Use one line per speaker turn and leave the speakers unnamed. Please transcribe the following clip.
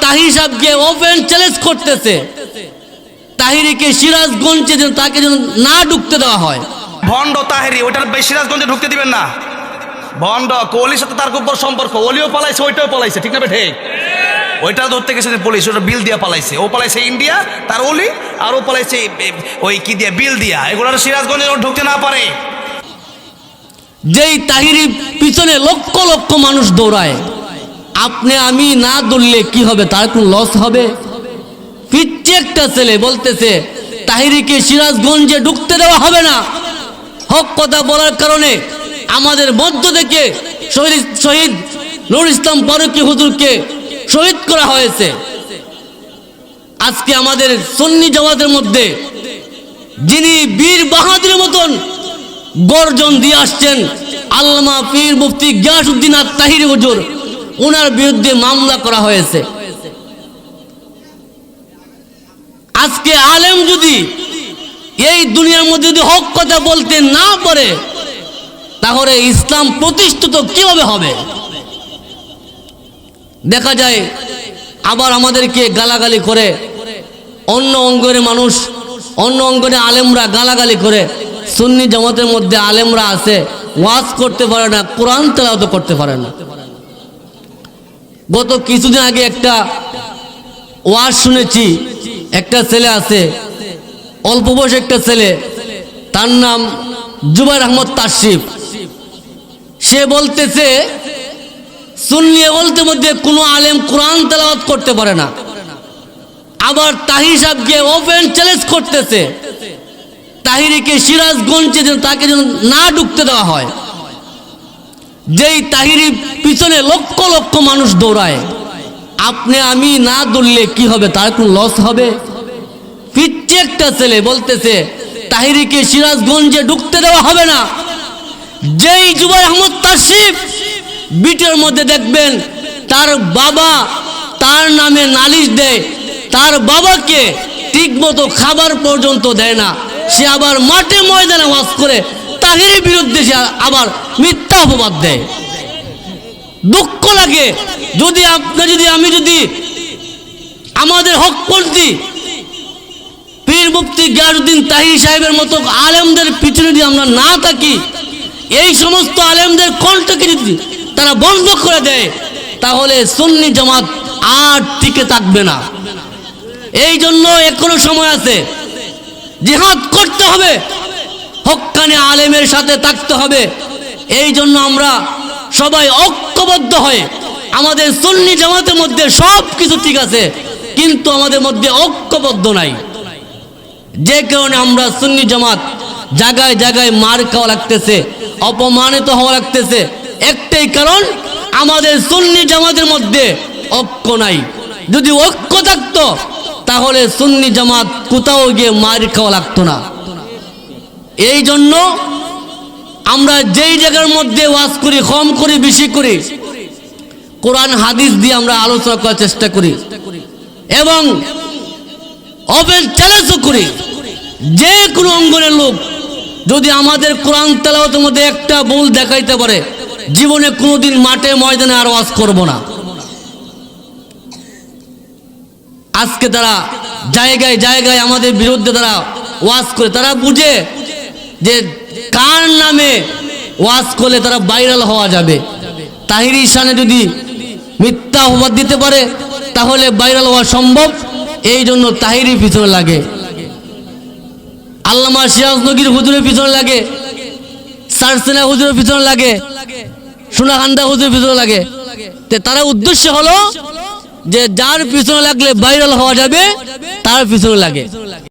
তাহির সাহেবকে open challenge করতেছে তাহিরিকে সিরাজগঞ্জে যেন তাকে যেন না ঢুকতে দেওয়া হয়।
ভণ্ড তাহিরি ওইটার সিরাজগঞ্জে ঢুকতে দিবেন না। ভণ্ড কোহলির সাথে তার খুব বড় সম্পর্ক, ওলিও পালাইছে ওইটাও পালাইছে, ঠিক না বেঠে? ওইটা ধরতে গেছে পুলিশ, ওটা বিল দিয়া পালাইছে। ও পালাইছে ইন্ডিয়া তার ওলি, আর ও পালাইছে ওই কি দিয়া বিল দিয়া। এগুলো সিরাজগঞ্জে ঢুকতে না পারে।
যেই তাহিরি পিছনে লক্ষ লক্ষ মানুষ দৌড়ায়, আপনি আমি না দৌড়লে কি হবে? তার কোন লস হবে? পিচ্ছে একটা ছেলে বলতেছে তাহিরিকে সিরাজগঞ্জে ঢুকতে দেওয়া হবে না। হক কথা বলার কারণে আমাদের মধ্য থেকে শহীদ নুর ইসলাম ফারুকী হুজুরকে শহীদ করা হয়েছে। আজকে আমাদের সুন্নি জামাতের মধ্যে যিনি বীর বাহাদুরের মতন গর্জন দিয়ে আসছেন, আল্লামা পীর মুফতি গিয়াসউদ্দিন আত-তাহিরি হুজুর, ওনার বিরুদ্ধে মামলা করা হয়েছে। আজকে আলেম যদি এই দুনিয়ার মধ্যে যদি হক কথা বলতে না পারে, তাহলে ইসলাম প্রতিষ্ঠিত কিভাবে হবে? দেখা যায় আবার আমাদেরকে গালাগালি করে, অন্য অঙ্গনের মানুষ, অন্য অঙ্গনের আলেমরা গালাগালি করে। সুন্নি জামাতের মধ্যে আলেমরা আছে, ওয়াজ করতে পারে না, কোরআন তেলাওয়াত করতে পারে না। গত কিছুদিন আগে একটা ওয়াজ শুনেছি, একটা ছেলে আছে, অল্প বয়স একটা ছেলে, তার নাম জুবাইর আহমদ তাশরিফ। সে বলতেছে সুন্নি বলতে মধ্যে কোনো আলেম কোরআন তেলাওয়াত করতে পারে না। আবার তাহির সাহেবকে ওপেন চ্যালেঞ্জ করতেছে তাহিরিকে সিরাজগঞ্জে যেন তাকে যেন না ঢুকতে দেওয়া হয়। যেই তাহিরি পিছনে লক্ষ লক্ষ মানুষ দৌড়ায়, আপনি আমি না দৌড়লে কি হবে? তার কোন লস হবে? পিচ্ছে একটা ছেলে বলতেছে তাহিরিকে সিরাজগঞ্জে ঢুকতে দেওয়া হবে না। যেই জুবাইর আহমদ তাশরিফ বিটের মধ্যে দেখবেন তার বাবা তার নামে নালিশ দেয়, তার বাবাকে ঠিক মতো খাবার পর্যন্ত দেয় না, সে আবার মাঠে ময়দানে ওয়াজ করে তাহিরির বিরুদ্ধে সে আবার মিথ্যা অপবাদ দেয়। দুঃখ লাগে যদি আমি যদি আমাদের হকপন্থী পীর মুফতি গিয়াসউদ্দিন তাহিরি সাহেবের মতো আলেমদের পিছনে যদি আমরা না থাকি, এই সমস্ত আলেমদের কণ্ঠকে যদি তারা বন্ধ করে দেয়, তাহলে সুন্নি জামাত আর টিকে থাকবে না। এই জন্য এখনো সময় আছে, জিহাদ করতে হবে, হক্কানি আলেমের সাথে থাকতে হবে। এই জন্য আমরা সবাই ঐক্যবদ্ধ হয়ে, আমাদের সুন্নি জামাতের মধ্যে সব কিছু ঠিক আছে, কিন্তু আমাদের মধ্যে ঐক্যবদ্ধ নাই। যে কারণে আমরা সুন্নি জামাত জায়গায় জায়গায় মার খাওয়া লাগতেছে, অপমানিত হওয়া লাগতেছে। একটাই কারণ, আমাদের সুন্নি জামাতের মধ্যে ঐক্য নাই। যদি ঐক্য থাকতো তাহলে সুন্নি জামাত কোথাও গিয়ে মার খাওয়া লাগতো না। এই জন্য আমরা যেই জায়গার মধ্যে ওয়াজ করি, কম করি বেশি করি, কোরআন হাদিস দিয়ে আমরা আলোচনা করার চেষ্টা করি এবং ওপেন চ্যালেঞ্জও করি। যে কোনো অঙ্গনের লোক যদি আমাদের কোরআন তেলাওয়াতের মধ্যে একটা ভুল দেখাইতে পারে, জীবনে কোনোদিন মাঠে ময়দানে আর ওয়াজ করব না। আজকে তারা জায়গায় জায়গায় আমাদের বিরুদ্ধে তারা ওয়াজ করে, তারা বুঝে যে কার নামে ওয়াজ করলে তারা ভাইরাল হওয়া যাবে। তাহিরি শানে যদি মিথ্যা অপবাদ দিতে পারে তাহলে ভাইরাল হওয়া সম্ভব। এই জন্য তাহিরি পিছনে লাগে, আল্লামা সিরাজনগীর হুজুরের পিছনে লাগে, সারসেনা হুজুরের পিছনে লাগে, সোনাকান্দা হুজুরের পিছনে লাগে। তারা উদ্দেশ্য হলো যে যার পিছনে লাগলে ভাইরাল হওয়া যাবে তার পিছনে লাগে।